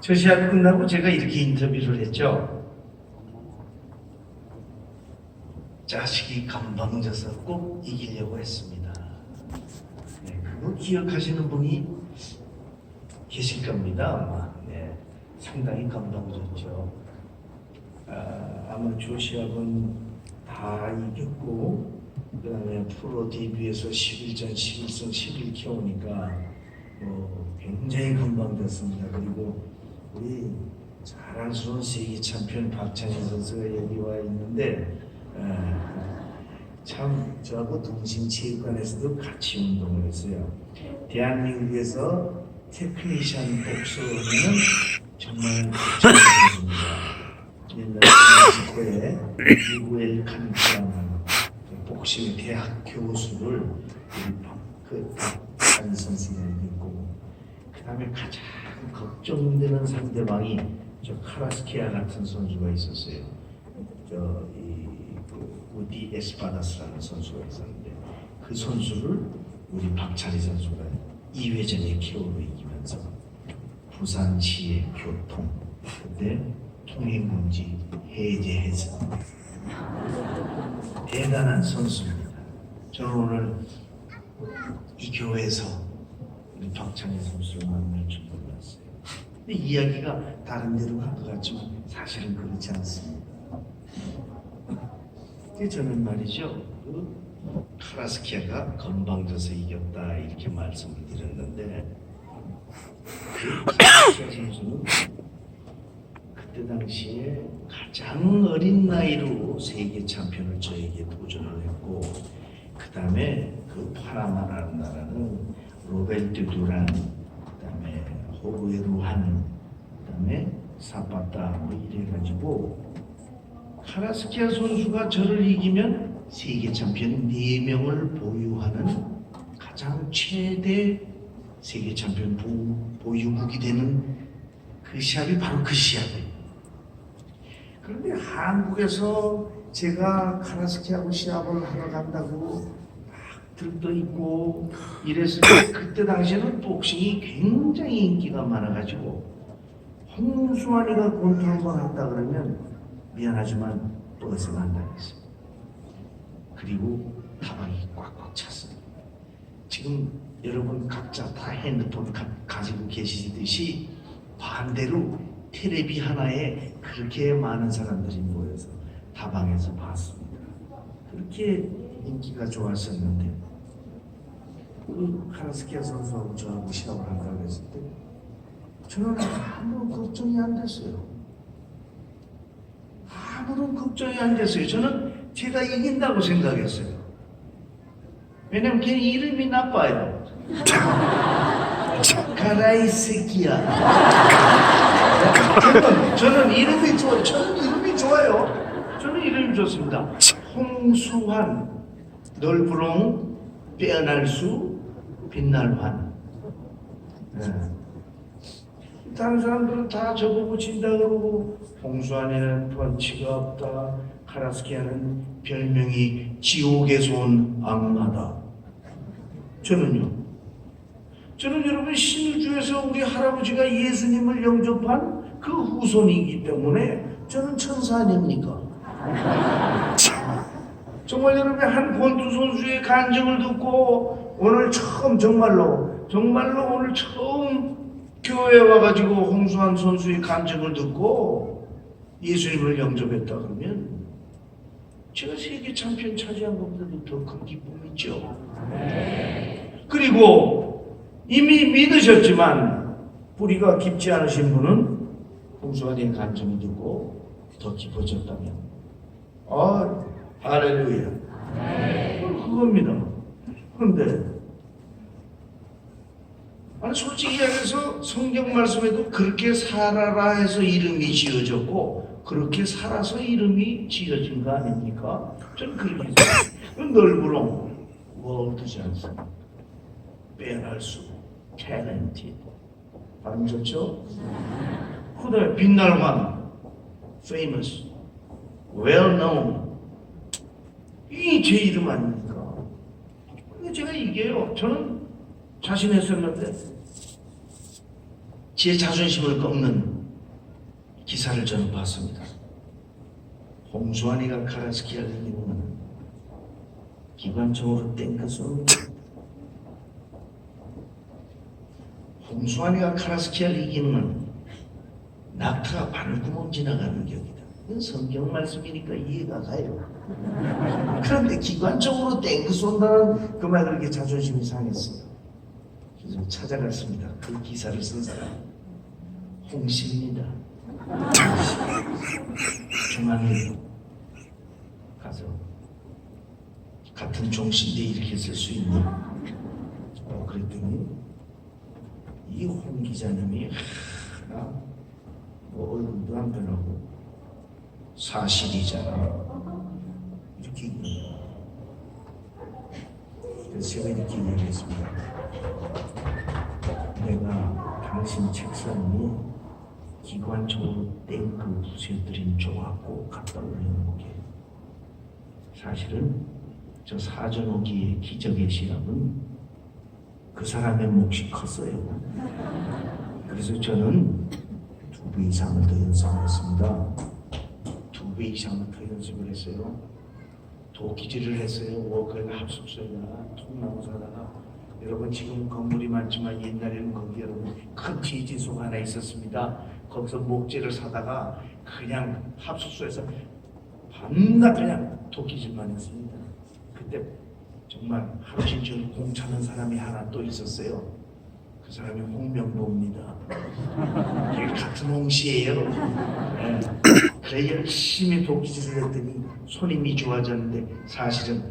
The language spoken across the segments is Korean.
저 시합 끝나고 제가 이렇게 인터뷰를 했죠. 자식이 건방져서 꼭 이기려고 했습니다. 네, 그거 기억하시는 분이 계실 겁니다. 아마. 네, 상당히 건방졌죠. 아마추어 시합은 다 이겼고 그 다음에 프로 데뷔해서 11전 11승 11키 오니까 굉장히 건방졌습니다. 그리고 우리 자랑스러운 세계 챔피언 박찬희 선수가 여기 와 있는데 참 저하고 동심체육관에서도 같이 운동을 했어요. 대한민국에서 테크니션 복서는 정말 좋은 선수입니다. 옛날에 미국의 칸이라는 복싱 대학 교수를 그 박찬희 선수가 있고, 그 다음에 가장 걱정되는 상대방이 저 카라스키아 같은 선수가 있었어요. 우디 에스파다스라는 선수가 있었는데 그 선수를 우리 박찬희 선수가 2회전에 KO로 이기면서 부산시의 교통 그때 통행금지 해제해서 대단한 선수입니다. 저는 오늘 이 교회에서 우리 박찬희 선수를 만날 줄 몰랐어요. 근데 이야기가 다른 데로 간 것 같지만 사실은 그렇지 않습니다. 저는 말이죠, 카라스키아가 건방져서 이겼다 이렇게 말씀을 드렸는데 그 카라스키아 선수는 그때 당시에 가장 어린 나이로 세계 챔피언을 저에게 도전을 했고, 그 다음에 그 파나마라는 나라는 로벨트 두란, 그 다음에 호르헤 루한, 그 다음에 사파타 이래가지고 카라스키아 선수가 저를 이기면 세계 챔피언 4명을 보유하는 가장 최대 세계 챔피언 보유국이 되는 그 시합이 바로 그 시합이에요. 그런데 한국에서 제가 카라스키하고 시합을 하러 간다고 막 들떠 있고 이랬을 때 그때 당시에는 복싱이 굉장히 인기가 많아가지고 홍수환이가 권투를 한다 그러면 미안하지만 버스가 안 다녔습니다. 그리고 가방이 꽉꽉 찼습니다. 지금 여러분 각자 다 핸드폰 가지고 계시듯이 반대로 텔레비 하나에 그렇게 많은 사람들이 모여서 다방에서 봤습니다. 그렇게 인기가 좋았었는데 그 카라스키아 선수하고 저하고 시합을 한다고 했을 때 저는 아무 걱정이 안 됐어요. 아무런 걱정이 안 됐어요. 저는 제가 이긴다고 생각했어요. 왜냐면 걔 이름이 나빠요. 가라이 새끼야. 저는 이름이 좋아요. 저는 이름이 좋습니다. 홍수환, 널브롱, 빼어날 수, 빛날환. 네. 다른 사람들은 다 저보고 진다 그러고 홍수환에는 펀치가 없다. 카라스키아는 별명이 지옥에서 온 악마다. 저는 여러분 신우주에서 우리 할아버지가 예수님을 영접한 그 후손이기 때문에 저는 천사 아닙니까? 정말 여러분의 한 권투 선수의 간증을 듣고 오늘 처음 정말로 오늘 처음 교회에 와가지고 홍수환 선수의 간증을 듣고 예수님을 영접했다 그러면 제가 세계 챔피언 차지한 것보다도 더 큰 기쁨이 있죠. 그리고 이미 믿으셨지만 뿌리가 깊지 않으신 분은 홍수환의 간증을 듣고 더 깊어졌다면 할렐루야. 그겁니다. 그런데 솔직히 얘기해서 성경 말씀에도 그렇게 살아라 해서 이름이 지어졌고 그렇게 살아서 이름이 지어진 거 아닙니까? 저는 그렇게 생각해요. 널브롱 월드지 않습니까? 빼어날 수 talented 발음 좋죠? 그 다음에 빛날환 famous well known 이게 제 이름 아닙니까? 근데 제가 이게요, 저는 자신했었는데 제 자존심을 꺾는 기사를 저는 봤습니다. 홍수환이가 카라스키아를 이기면 기관총으로 땡겨서 홍수환이가 카라스키아를 이기면 낙타가 바늘구멍 지나가는 격이다. 이건 성경 말씀이니까 이해가 가요. 그런데 기관총으로 땡겨 쏜다는 그 말 그렇게 자존심이 상했어요. 그래서 찾아갔습니다. 그 기사를 쓴 사람 홍씨입니다. 중앙에 가서 같은 종신데 이렇게 쓸 수 있니? 그랬더니 이 홍 기자님이 뭐 얼굴도 안 변하고 사실이잖아 이렇게 얘기해요. 그래서 제가 이렇게 얘기했습니다. 내가 당신 책상에 기관총으로 땡그 부서뜨린 조각고 갖다 올려놓게. 사실은 저 사전오기의 기적의 시합은 그 사람의 몫이 컸어요. 그래서 저는 2배 이상을 더 연습했습니다. 2배 이상을 더 연습을 했어요. 도끼질을 했어요. 워커가 합숙소에다가 통나무 사다가 여러분 지금 건물이 많지만 옛날에는 거기 여러분 큰 지지소가 하나 있었습니다. 거기서 목재를 사다가 그냥 합숙소에서 밤낮 그냥 도끼질만 했습니다. 그때 정말 하루 종일 공 차는 사람이 하나 또 있었어요. 그 사람이 홍명보입니다. 같은 홍씨예요. 네. 그래 열심히 도끼질을 했더니 손님이 좋아졌는데 사실은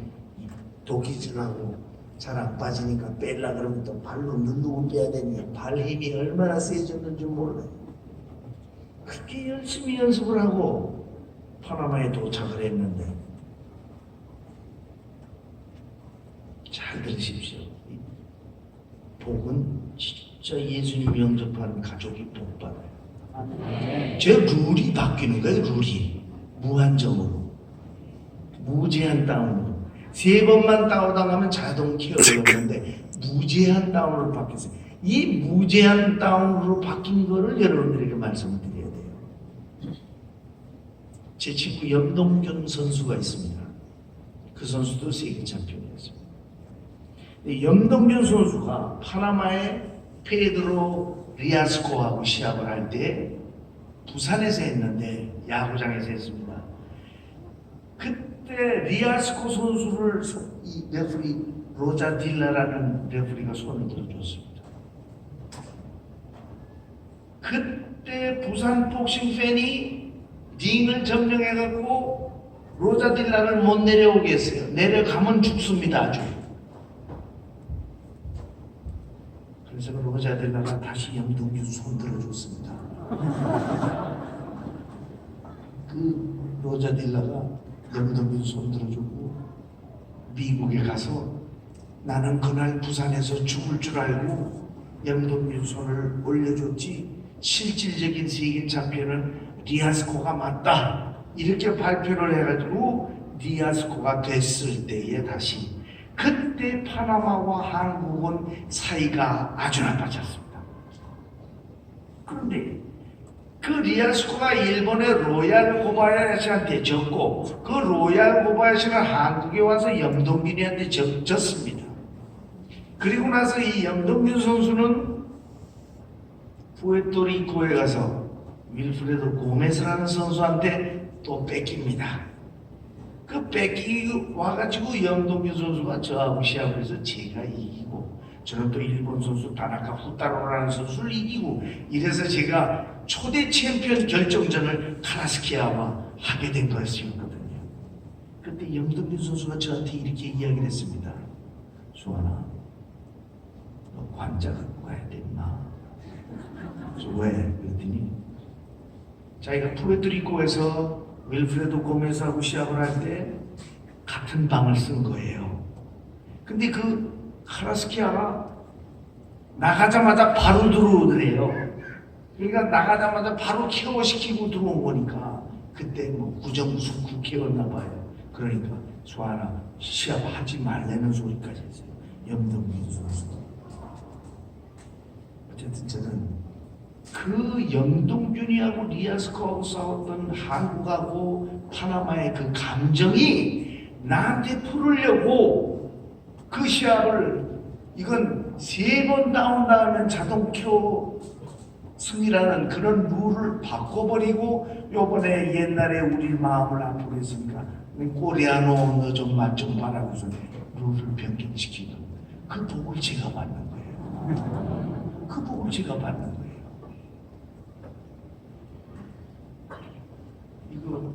도끼질하고 잘 안 빠지니까 뺄라 그러면 또 발로 누르고 빼야 되니 발 힘이 얼마나 세졌는지 몰라요. 그렇게 열심히 연습을 하고 파나마에 도착을 했는데 잘 들으십시오. 복은 진짜 예수님 영접하는 가족이 복 받아요. 제 룰이 바뀌는 거예요. 룰이 무한정으로 무제한 다운으로 3번만 다운당하면 자동 케어를 했는데 무제한 다운으로 바뀌었어요. 이 무제한 다운으로 바뀐 거를 여러분들에게 말씀을 드려야 돼요. 제 친구 염동균 선수가 있습니다. 그 선수도 세계 챔피언이었습니다. 염동균 선수가 파나마의 페드로 리아스코하고 시합을 할 때 부산에서 했는데 야구장에서 했습니다. 그때 리아스코 선수를 이 레프리 로자 딜라라는 레프리가 손을 들어줬습니다. 그때 부산 복싱 팬이 링을 점령해갖고 로자 딜라를 못 내려오게 했어요. 내려가면 죽습니다. 아주. 그래서 로자 딜라가 다시 염동균 손 들어줬습니다. 그 로자 딜라가 염동균 손 들어주고 미국에 가서 나는 그날 부산에서 죽을 줄 알고 염동균 손을 올려줬지 실질적인 세계 챔피언은 리아스코가 맞다 이렇게 발표를 해가지고 리아스코가 됐을 때에 다시 그때 파나마와 한국은 사이가 아주 나빠졌습니다. 그런데 그 리아스코가 일본의 로얄 고바야시한테 졌고 그 로얄 고바야시는 한국에 와서 염동균이한테 졌습니다. 그리고 나서 이 염동균 선수는 푸에르토리코에 가서 윌프레도 고메스라는 선수한테 또 뺏깁니다. 그 뺏기고 와가지고 염동균 선수가 저하고 시합을 해서 제가 이기고 저는 또 일본 선수 다나카 후타로라는 선수를 이기고 이래서 제가 초대 챔피언 결정전을 카라스키아와 하게 된 것이었거든요. 그때 염동균 선수가 저한테 이렇게 이야기를 했습니다. 수환아, 너 관자 갖고 가야 돼 임마. 그래서 왜? 그랬더니 자기가 푸에르토리코에서 윌프레도 고메스하고 시합을 할 때 같은 방을 쓴 거예요. 근데 그 카라스키아가 나가자마자 바로 들어오더래요. 그러니까 나가자마자 바로 케어시키고 들어온 거니까 그때 뭐 구정수 국회였나 봐요. 그러니까 수아나 시합하지 말라는 소리까지 했어요. 염동균 선수. 어쨌든 저는 그 염동균이하고 리아스코하고 싸웠던 한국하고 파나마의 그 감정이 나한테 풀으려고 그 시합을 이건 3번 다운하면 자동 켜 승이라는 그런 룰을 바꿔버리고 요번에 옛날에 우리 마음을 아프게 했으니까 꼬리아노 너 좀 맛 좀 봐라고서 룰을 변경시키고 그 복을 제가 받는 거예요. 그 복을 제가 받는 거예요. 이거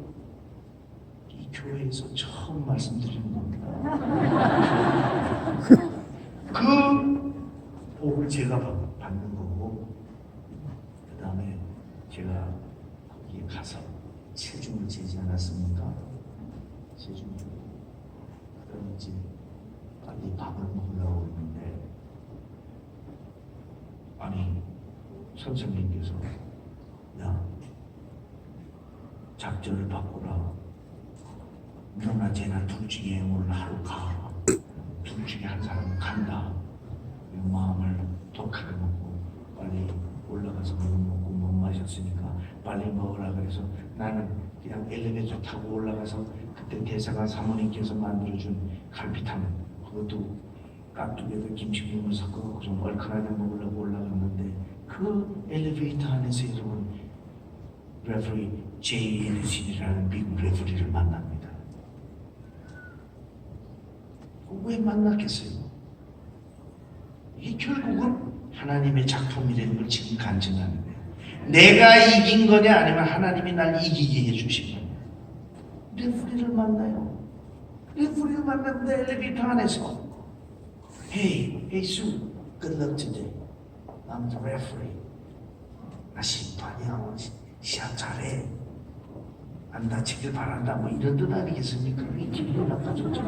이 교회에서 처음 말씀드리는 겁니다. 그 복을 제가 받는 거고 그 다음에 제가 거기에 가서 체중을 재지 않았습니까? 체중을 그 다음에 이제 빨리 밥을 먹으려고 했는데 아니 선생님께서 야 작전을 바꾸라. 너나 쟤나 둘 중에 오늘 하루 가. 둘 중에 한 사람은 간다. 마음을 독하게 먹고 빨리 올라가서 못 먹고 못 마셨으니까 빨리 먹으라 그래서 나는 그냥 엘리베이터 타고 올라가서 그때 대사관 사모님께서 만들어준 갈비탕 그것도 깍두기에다 김치국물 섞어 좀 얼큰하게 먹으려고 올라갔는데 그 엘리베이터 안에서 여러분 레프리 제이 에디슨이라는 미국 레프리를 만납니다. 왜 만났겠어요? 이게 결국은 하나님의 작품이라는 걸 지금 간증하는 거예요. 내가 이긴 거냐 아니면 하나님이 날 이기게 해주신 거냐. 레프리를 만나요. 레프리를 만났는데 엘리베이터 안에서 Hey, Sue, good luck today. I'm the referee. 나 심판이야. 시합 잘해. 안 다치길 바란다. 뭐 이런 뜻 아니겠습니까? 이 기분이 나빠졌죠.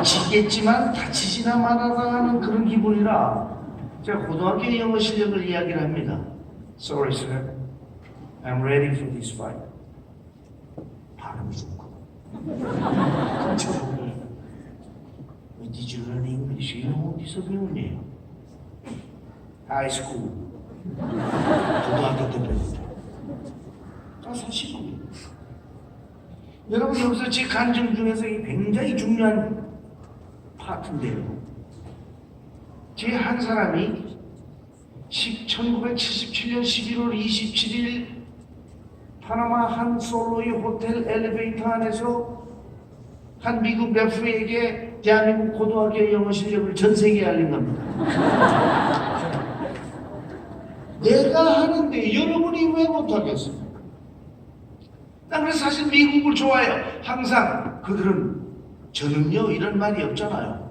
지겠지만 다치지나 말아라 하는 그런 기분이라 제가 고등학교 영어 실력을 이야기를 합니다. Sorry, sir. I'm ready for this fight. 발음이 좋고. 저보고 Did you learn English? 이거 어디서 배우니? High school. 고등학교 때 배웠다. 사실은 여러분 여기서 제 간증 중에서 굉장히 중요한 파트인데요. 제 한 사람이 1977년 11월 27일 파나마 한 솔로의 호텔 엘리베이터 안에서 한 미국 레프리에게 대한민국 고등학교 영어 실력을 전 세계에 알린 겁니다. 내가 하는데 여러분이 왜 못하겠어요? 난 그래서 사실 미국을 좋아해요. 항상 그들은 저는요 이런 말이 없잖아요.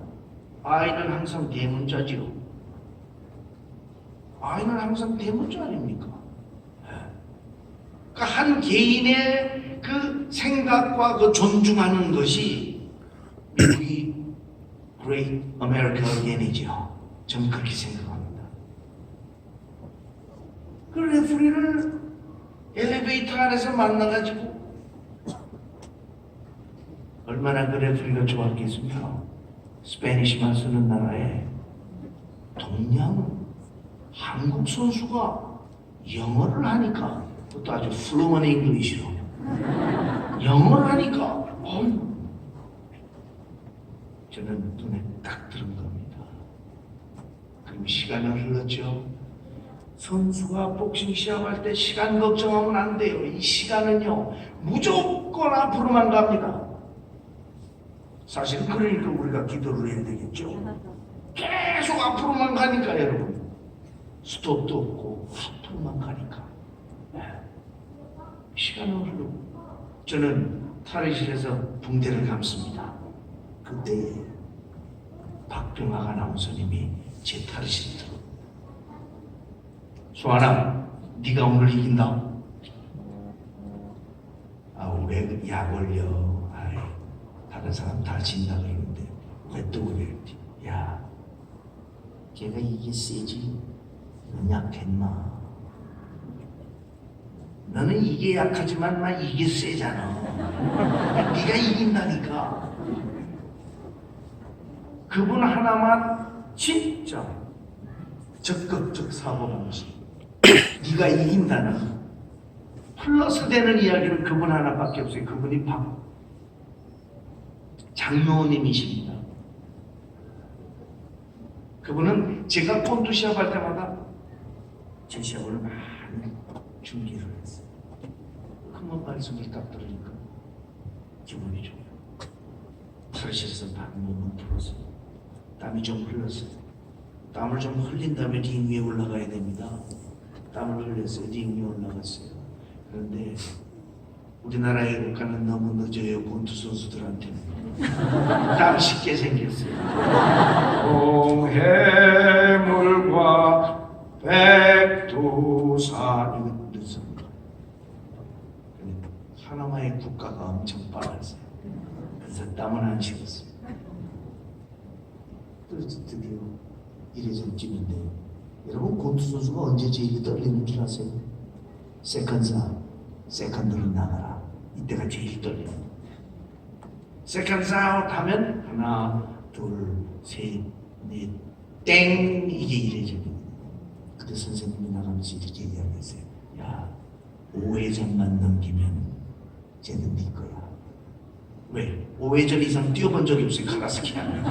아이는 항상 대문자지요. 아이는 항상 대문자 아닙니까? 그러니까 한 개인의 그 생각과 그 존중하는 것이 미국이 Great America Again이죠. 저는 그렇게 생각합니다. 그 레프리를 엘리베이터 안에서 만나가지고 얼마나 그 레프리가 좋았겠습니까? 스페니쉬만 쓰는 나라에 동양 한국 선수가 영어를 하니까 그것도 아주 fluent English로 영어를 하니까 저는 눈에 딱 들은 겁니다. 그럼 시간이 흘렀죠. 선수가 복싱 시합할 때 시간 걱정하면 안 돼요. 이 시간은요 무조건 앞으로만 갑니다. 사실 그러니까 우리가 기도를 해야 되겠죠. 계속 앞으로만 가니까 여러분 스톱도 없고 앞으로만 가니까 시간은 흐르고 저는 탈의실에서 붕대를 감습니다. 그때 박병학 아나운서님이 제 탈의실에 들어 수아나 네가 오늘 이긴다. 아 왜 약 올려. 아이, 다른 사람 다 진다 그러는데 왜 또 그래. 야 걔가 이게 세지 넌 약했나. 너는 이게 약하지만 막 이게 세잖아. 네가 이긴다니까. 그분 하나만 진짜 적극적 사고방식 네가 이긴다는 플러스 되는 이야기는 그분 하나밖에 없어요. 그분이 바로 장로님이십니다. 그분은 제가 폰투 시합할 때마다 제 시합을 많이 준비를 했어요. 그분 말씀을 딱 들으니까 기분이 좋아요. 사실에서 반 몸은 풀었어요. 땀이 좀 흘렀어요. 땀을 좀 흘린 다음에 링 위에 올라가야 됩니다. 땀을 흘렸어요. 링 위에 올라갔어요. 그런데 우리나라의 국가는 너무 늦어요. 권투 선수들한테는. 땀 쉽게 생겼어요. 홍해물과 백두산 이거 늦습니다. 하나마의 국가가 엄청 빨랐어요. 그래서 땀은 안 식었어요. 그래서 드디어 1회전 뛰는데 여러분 권투 선수가 언제 제일 떨리는 줄 아세요? 세컨드로 나가라. 이때가 제일 떨려요. 세컨드 아웃 하면 하나, 둘, 셋, 넷, 땡 이게 1회전입니다. 그때 선생님이 나가면서 이렇게 이야기했어요. 야, 5회전만 넘기면 쟤는 네 거야. 왜? 5회전 이상 뛰어본 적이 없어요. 카라스키 하면.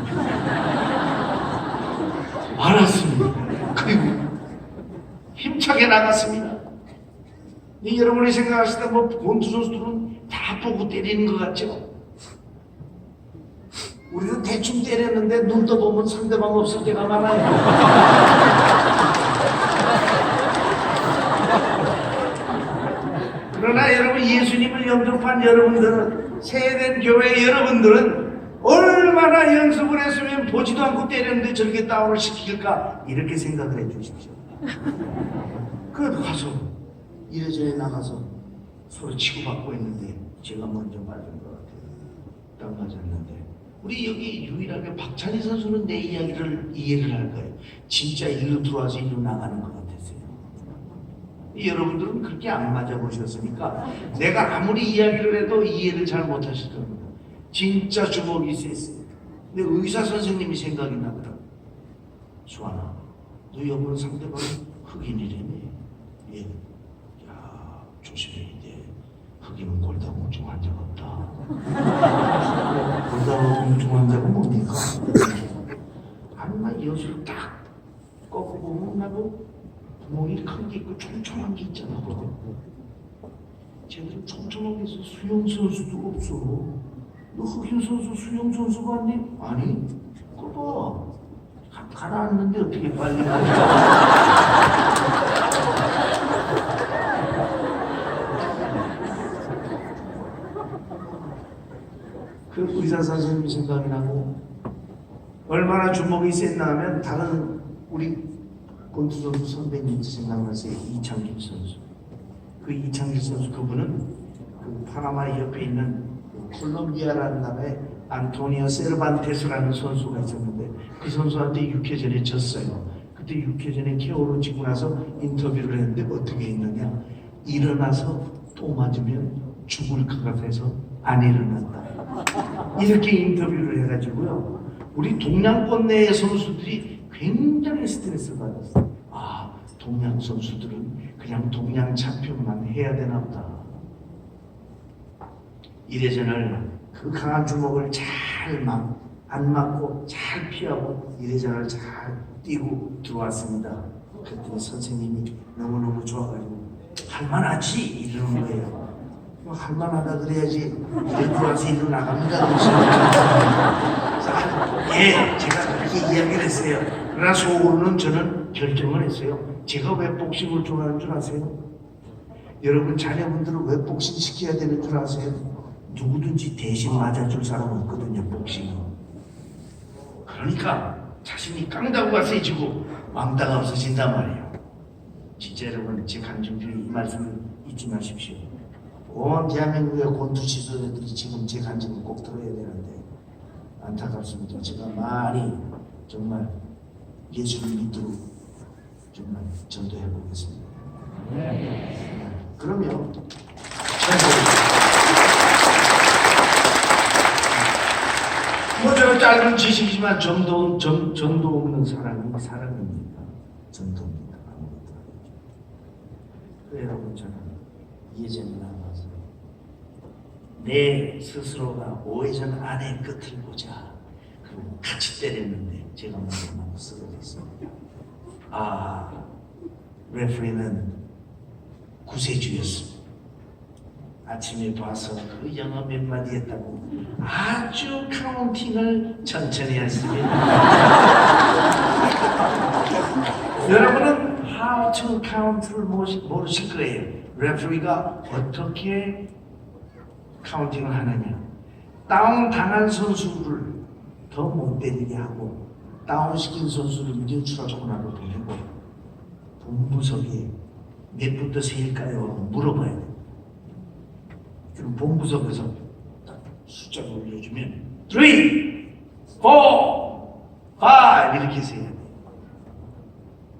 알았습니다. 그리고 힘차게 나갔습니다. 여러분이 생각하실 때 뭐 권투 선수들은 다 보고 때리는 것 같죠? 우리는 대충 때렸는데 눈 떠보면 상대방 없을 때가 많아요. 그러나 여러분 예수님을 영접한 여러분들은 세된 교회 여러분들은 얼마나 연습을 했으면 보지도 않고 때렸는데 저렇게 다운을 시킬까 이렇게 생각을 해 주십시오. 그래도 가서 1회전에 나가서 서로 치고받고 있는데 제가 먼저 맞은 것 같아요. 딱 맞았는데 우리 여기 유일하게 박찬희 선수는 내 이야기를 이해를 할 거예요. 진짜 일로 들어와서 일로 나가는 것 같았어요. 여러분들은 그렇게 안 맞아보셨으니까 내가 아무리 이야기를 해도 이해를 잘 못하실 겁니다. 진짜 주먹이 셌어요. 근데 의사 선생님이 생각이 나더라고요. 수아나, 너 이번 상대방이 흑인이라며. 예. 야, 조심해야 돼. 흑인은 골다공증 환자가 없다. 골다공증 환자가 뭡니까? 한마 여수를 딱 꺾어보면 나도 구멍이 큰 게 있고 촘촘한 게 있잖아. 쟤들은 촘촘하게 해서 수영 선수도 없어. 너 흑인 선수 수영 선수 봤니? 아니. 그거 봐. 가라앉는데 어떻게 빨리 가냐. 그 의사 선생님이 생각이 나고 얼마나 주먹이 셌나 하면 다른 우리 권투 선수 선배님이 생각나세요. 이창길 선수. 그 이창길 선수 그분은 그 파나마 옆에 있는 콜롬비아라는 나라에 안토니오 세르반테스라는 선수가 있었는데 그 선수한테 6회전에 졌어요. 그때 6회전에 KO로 지고 나서 인터뷰를 했는데 어떻게 했느냐. 일어나서 또 맞으면 죽을 것 같아서 안 일어났다. 이렇게 인터뷰를 해가지고요. 우리 동양권 내의 선수들이 굉장히 스트레스를 받았어요. 아, 동양 선수들은 그냥 동양 챔피언만 해야 되나 보다. 1회전을 그 강한 주먹을 안 맞고 잘 피하고 1회전을 잘 뛰고 들어왔습니다. 그랬더니 선생님이 너무너무 좋아가지고 할만하지? 이러는 거예요. 할만하다 그래야지 이래 들어와서 일로 나갑니다. 예, 제가 그렇게 이야기를 했어요. 그러나 속으로는 저는 결정을 했어요. 제가 왜 복싱을 좋아하는 줄 아세요? 여러분 자녀분들은 왜 복싱 시켜야 되는 줄 아세요? 누구든지 대신 맞아줄 사람 없거든요. 복싱은. 그러니까 자신이 깡다고 가서 해주고 왕따가 없어진단 말이에요. 진짜 여러분 제 간증 중에 이 말씀을 잊지 마십시오. 온 대한민국의 권투 지도자들이 지금 제 간증을 꼭 들어야 되는데 안타깝습니다. 제가 많이 정말 예수를 믿도록 정말 전도해 보겠습니다. 그러면 뭐 제가 짧은 지식이지만 전도 없는 사람이 사람입니다. 전도입니다. 아무것도 아니죠. 여러분, 저는 예전에 나와서 내 스스로가 오해전 안의 끝을 보자. 그리고 같이 때렸는데 제가 먼저 너무 쓰러졌습니다. 레프리는 구세주였습니다. 아침에 봐서 그 영어 몇 마디 했다고 아주 카운팅을 천천히 했습니다. 여러분은 how to count를 모르실 거예요. 레프리가 어떻게 카운팅을 하느냐. 다운 당한 선수를 더 못 때리게 하고 다운시킨 선수를 뉴트럴존으로 보내고 본부석에 몇부터 세일까요? 물어봐야 돼요. 그럼 본부석에서 딱 숫자를 올려주면 3, 4, 5 이렇게 세야 돼요.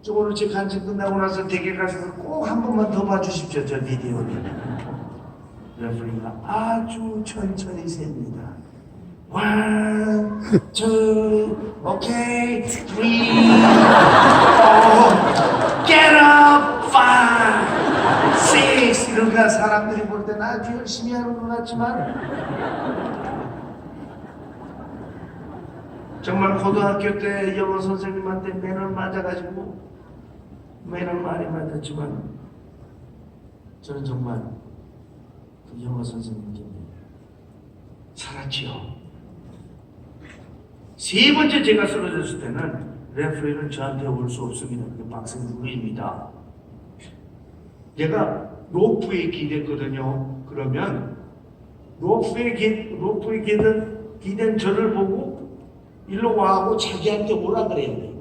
저 오늘 제 간증 끝나고 나서 댁에 가서 꼭 한 번만 더 봐주십시오. 저 비디오를. 레프리가 아주 천천히 셉니다. 1, 2, 오케이, 3, 4, get up, 5, 6 이러니까 사람들이 볼 때는 아주 열심히 하는 것 같지만 정말 고등학교 때 영어 선생님한테 매너를 맞아가지고 매너를 많이 맞았지만 저는 정말 그 영어 선생님께 살았지요. 세 번째 제가 쓰러졌을 때는 레프리는 저한테 올 수 없습니다. 그게 박승 룰입니다. 제가 로프에 기댔거든요. 그러면 로프에 기댄 저를 보고 일로 와하고 자기한테 오라 그래야 돼.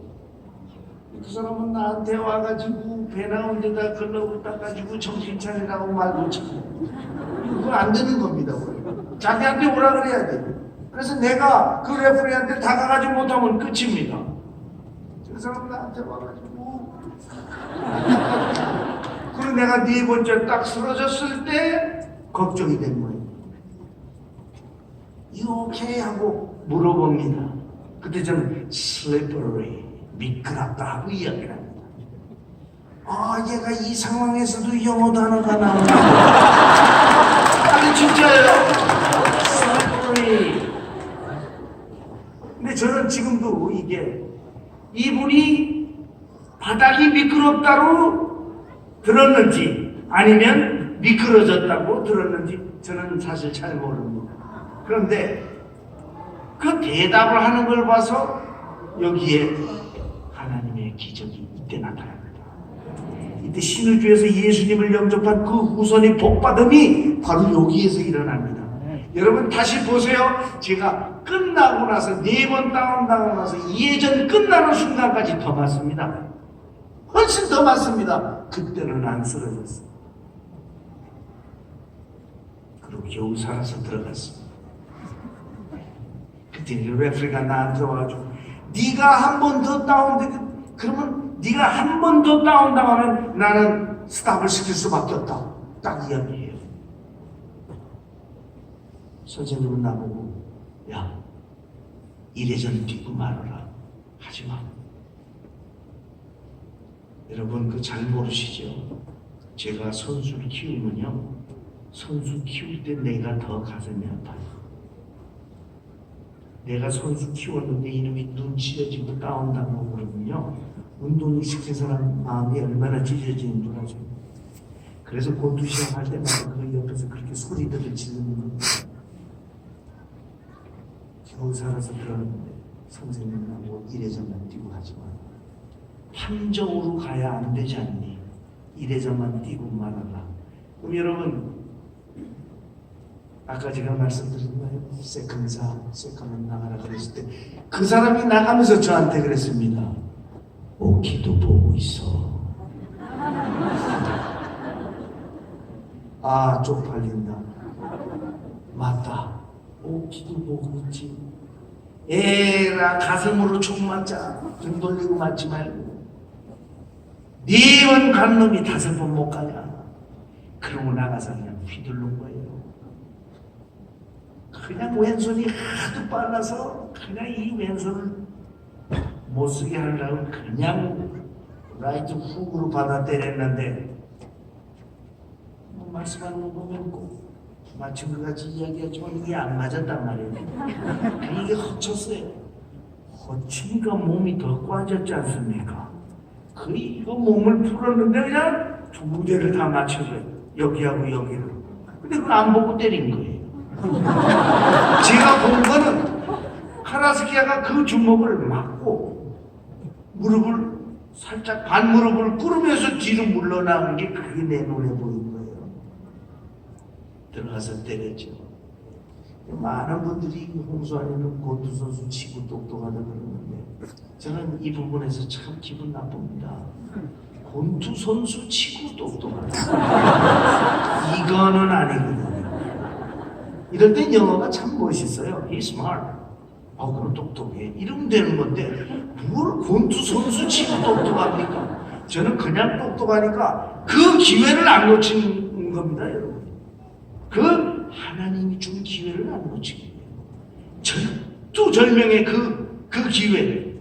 그 사람은 나한테 와가지고 배 나온 데다 글러브 닦아가지고 정신 차리라고 말 놓치고 그거 안 되는 겁니다. 자기한테 오라 그래야 돼. 그래서 내가 그 레프리한테 다가가지 못하면 끝입니다. 그 사람 나한테 와가지고 그리고 내가 네 번째 딱 쓰러졌을 때 걱정이 된 거예요. You okay? 하고 물어봅니다. 그때 저는 slippery, 미끄럽다 하고 이야기를 합니다. 얘가 이 상황에서도 영어 단어가 나오나? 아니 진짜예요. slippery. 근데 저는 지금도 이분이 바닥이 미끄럽다고 들었는지 아니면 미끄러졌다고 들었는지 저는 사실 잘 모릅니다. 그런데 그 대답을 하는 걸 봐서 여기에 하나님의 기적이 이때 나타납니다. 이때 신의주에서 예수님을 영접한 그 후손이 복받음이 바로 여기에서 일어납니다. 여러분 다시 보세요. 제가 끝나고 나서 4번 다운당하고 나서 예전 끝나는 순간까지 더 맞습니다. 훨씬 더 맞습니다. 그때는 안 쓰러졌어요. 그리고 겨우 살아서 들어갔습니다. 그때 레프리가 나한테 와가지고 네가 한 번 더 다운되면 그러면 네가 한 번 더 다운당하면 나는 스탑을 시킬 수밖에 없다. 딱 이야기해요. 선생님은 나보고 야 이래저래 뛰고 말아라 하지마. 여러분 그 잘 모르시죠? 제가 선수를 키우면요 선수 키울 때 내가 더 가슴이 아파요. 내가 선수 키웠는데 이놈이 눈치여지고 다운당하고 그러면요 운동이 시킨 사람 마음이 얼마나 찢어지는 줄 아죠. 그래서 권투 시합할 때마다 그 옆에서 그렇게 소리들을 지르는 겁니다. 겨우 살아서 들었는데 선생님하고 이래저만 뛰고 하지만 함정으로 가야 안 되지 않니? 이래저만 뛰고 말아라. 그럼 여러분 아까 제가 말씀드린 거예요. 세컨은 나가라 그랬을 때 그 사람이 나가면서 저한테 그랬습니다. 오키도 보고 있어. 쪽팔린다. 맞다. 오키도 보고 있지. 에라 가슴으로 총 맞자. 등 돌리고 맞지 말고. 4번 간 놈이 5번 못 가냐. 그러고 나가서 그냥 휘둘른 거예요. 그냥 왼손이 하도 빨라서 그냥 이 왼손을 못쓰게 하려고 그냥 라이트 훅으로 받아 때렸는데 말씀하는 거 보면 꼭 맞춘 것 같이 이야기하지만 이게 안 맞았단 말이에요. 이게 허쳤어요. 허치니까 몸이 더 꽈졌지 않습니까? 이거 몸을 풀었는데 그냥 두 대를 다 맞춘 거예요. 여기하고 여기를. 근데 그걸 안 보고 때린 거예요. 제가 본 거는 카라스키아가 그 주먹을 맞고 무릎을 살짝 반무릎을 꿇으면서 뒤로 물러나온 게 그게 내 눈에 보인 거예요. 들어가서 때렸죠. 많은 분들이 홍수환이는 권투 선수 치고 똑똑하다 그러는데 저는 이 부분에서 참 기분 나쁩니다. 권투 선수 치고 똑똑하다. 이거는 아니거든요. 이럴 땐 영어가 참 멋있어요. He's smart. 그럼 똑똑해. 이러면 되는 건데 뭘 권투 선수 치고 똑똑합니까? 저는 그냥 똑똑하니까 그 기회를 안 놓치는 겁니다, 여러분. 그 하나님이 준 기회를 안 놓치는 거예요. 절도절명의 그 기회.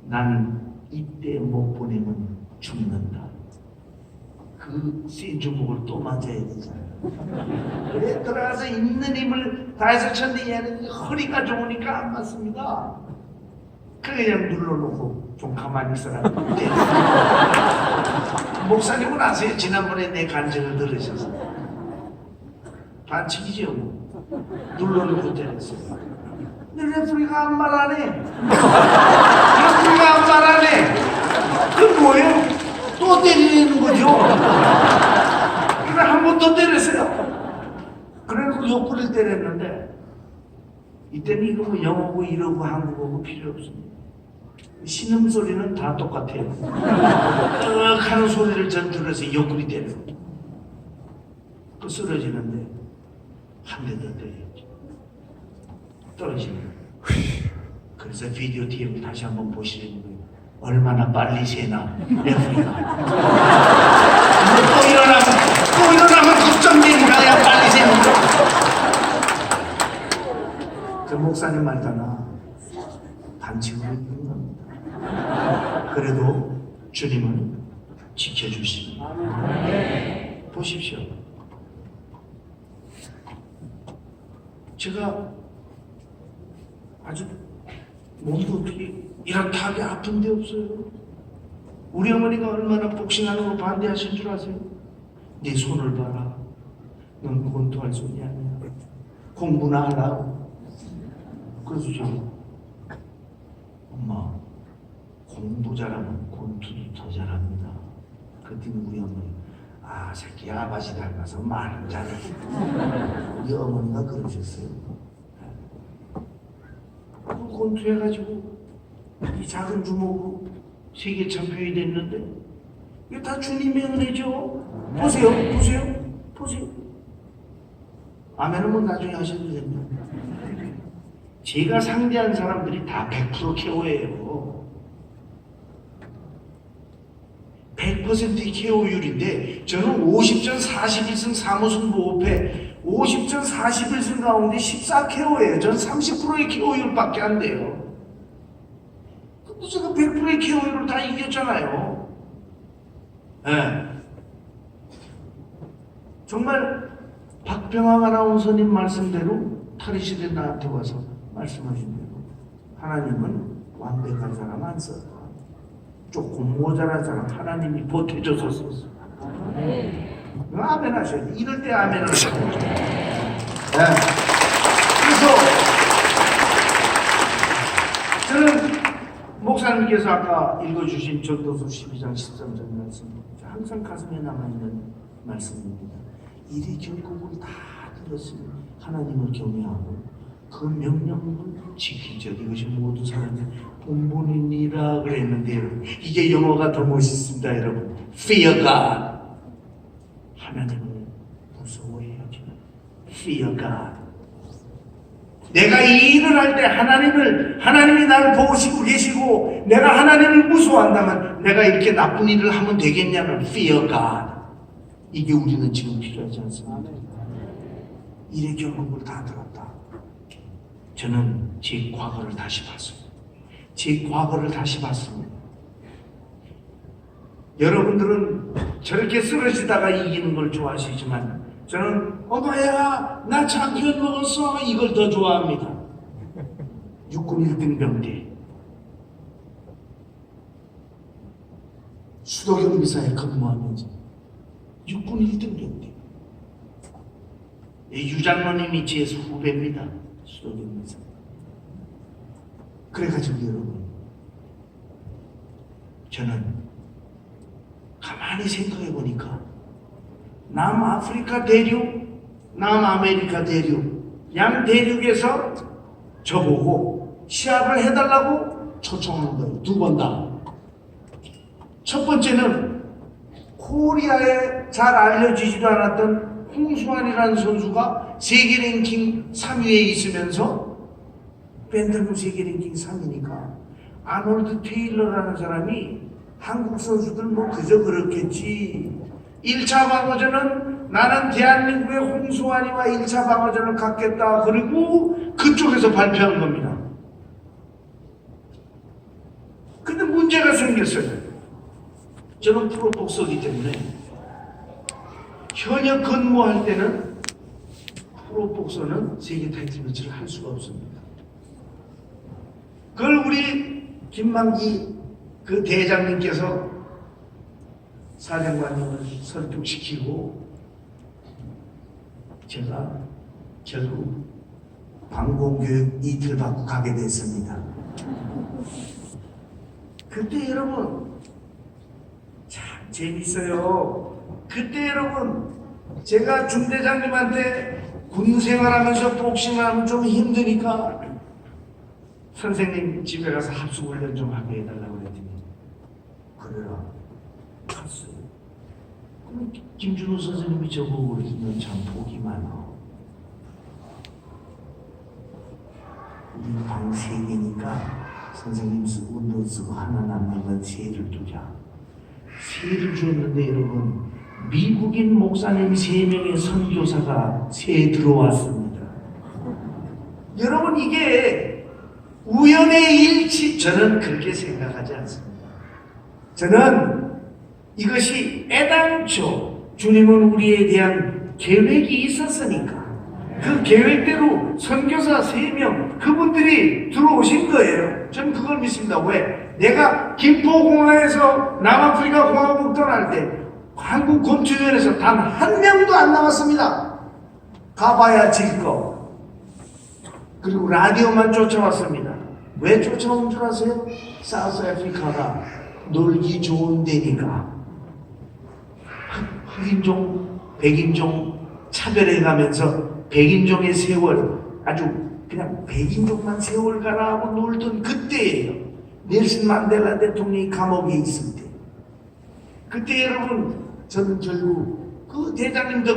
나는 이때 못 보내면 죽는다. 그 센 주먹을 또 맞아야 되잖아요. 그래 들어가서 있는 힘을 다해서 쳤는데 얘는 허리가 좋으니까 안 맞습니다. 그냥 눌러놓고 좀 가만히 있어라. 목사님은 아세요? 지난번에 내 간증을 들으셔서 반칙이죠. 눌러놓고 때렸어요. 근데 레프리가 아무 말 안 해. 레프리가 아무 말 안 해. 그럼 뭐예요? 또 때리는 거죠. 그래 한 번 더 때렸어요. 그래서 옆구리를 때렸는데 이때는 이거 뭐 영어고 이러고 한국어고 필요 없습니다. 신음소리는 다 똑같아요. 뜩 하는 소리를 전 들어서 옆구리 때려요. 또 쓰러지는데 한 대 더 때렸죠. 떨어지는 거예요. 그래서 비디오 TV를 다시 한번 보시는 거예요. 얼마나 빨리 새나 레프리가. 또 일어나면 걱정되니까 야 빨리 새는 거. 저 목사님 말잖아. 반칙으로 있는 겁니다. 그래도 주님은 지켜주십니다. 보십시오. 제가 아주 몸도 어떻게 이렇게 아픈 데 없어요. 우리 어머니가 얼마나 복싱하는 거 반대하신 줄 아세요? 네 손을 봐라. 넌 권투할 손이 아니야. 공부나 하라고. 그래서 제가 엄마 공부 잘하면 권투도 더 잘합니다. 그랬더니 우리 어머니 새끼야 아버지 닮아서 말은 잘해. 우리 어머니가 그러셨어요. 권투해가지고 이 작은 주먹으로 세계 챔피언이 됐는데 이게 다 주님의 은혜죠. 보세요. 아멘은 뭐 나중에 하셔도 됩니다. 제가 상대한 사람들이 다 100% KO예요. 100%의 KO율인데 저는 50전 41승 3무승 무호패 50전 41승 가운데 14KO예요. 저는 30%의 KO율밖에 안 돼요. 근데 제가 100%의 KO율을 다 이겼잖아요. 네. 정말 박병학 아나운서님 말씀대로 탈의실에 나한테 와서 말씀하신 대로 하나님은 완벽한 사람 안 써. 조금 모자란 사람 하나님이 보태줘서 썼어. 아멘 하셔야 돼. 이럴 때 아멘 하셔야 돼. 네. 그래서 저는 목사님께서 아까 읽어주신 전도서 12장 13절 말씀 항상 가슴에 남아있는 말씀입니다. 일의 결국을 다 들었으니 하나님을 경외하고 그 명령을 지키죠. 이것이 모든 사람의 본분이니라 그랬는데 여러분 이게 영어가 더 멋있습니다. 여러분 Fear God. 하나님을 무서워해야죠. Fear God. 내가 이 일을 할 때 하나님이 나를 보시고 계시고 내가 하나님을 무서워한다면 내가 이렇게 나쁜 일을 하면 되겠냐는 Fear God. 이게 우리는 지금 필요하지 않습니다. 일의 결국을 다 들었다. 저는 제 과거를 다시 봤습니다. 여러분들은 저렇게 쓰러지다가 이기는 걸 좋아하시지만 저는 엄마야 나 참기름 먹었어 이걸 더 좋아합니다. 육군 1등 병대 수도경비사에 근무하면서 육군 1등 병대 유장로님이 제 후배입니다. 수도경비사. 그래가지고 여러분 저는 가만히 생각해 보니까 남아프리카 대륙, 남아메리카 대륙 양 대륙에서 저보고 시합을 해달라고 초청하는 거예요. 두 번 다. 첫 번째는 코리아에 잘 알려지지도 않았던 홍수환이라는 선수가 세계 랭킹 3위에 있으면서 밴tam급 세계 랭킹 3위니까 아놀드 테일러라는 사람이 한국 선수들 뭐 그저 그렇겠지. 1차 방어전은 나는 대한민국의 홍수환이와 1차 방어전을 갖겠다. 그리고 그쪽에서 발표한 겁니다. 근데 문제가 생겼어요. 저는 프로복서이기 때문에 현역 근무할 때는 프로복서는 세계 타이틀 매치를 할 수가 없습니다. 그걸 우리 김만기 그 대장님께서 사령관님을 설득시키고 제가 결국 방공교육 이틀 받고 가게 됐습니다. 그때 여러분 참 재밌어요. 그때 여러분 제가 중대장님한테 군 생활하면서 복싱하면 좀 힘드니까 선생님 집에 가서 합숙훈련 좀 하게 해달라고 그랬더니 그래라 갔어요. 그럼 김준호 선생님이 저보고 그러시면 참 복이 많아. 우리 방 3개니까 선생님 운동 쓰고 하나 남는 건 3를 두자. 3를 줬는데 여러분 미국인 목사님 3명의 선교사가 3 들어왔습니다. 여러분 이게 우연의 일치, 저는 그렇게 생각하지 않습니다. 저는 이것이 애당초 주님은 우리에 대한 계획이 있었으니까 그 계획대로 선교사 3명 그분들이 들어오신 거예요. 저는 그걸 믿습니다. 왜? 내가 김포공항에서 남아프리카 공화국 떠날 때 한국 검찰위원회에서 단 한 명도 안 나왔습니다. 가봐야 질 거. 그리고 라디오만 쫓아왔습니다. 왜 쫓아온 줄 아세요? 사우스 아프리카가 놀기 좋은 데니까. 흑인종, 백인종 차별해가면서 백인종의 세월, 아주 그냥 백인종만 세월 가나 하고 놀던 그때예요. 넬슨 만델라 대통령이 감옥에 있을 때. 그때 여러분 저는 결국 그 대장님 덕분에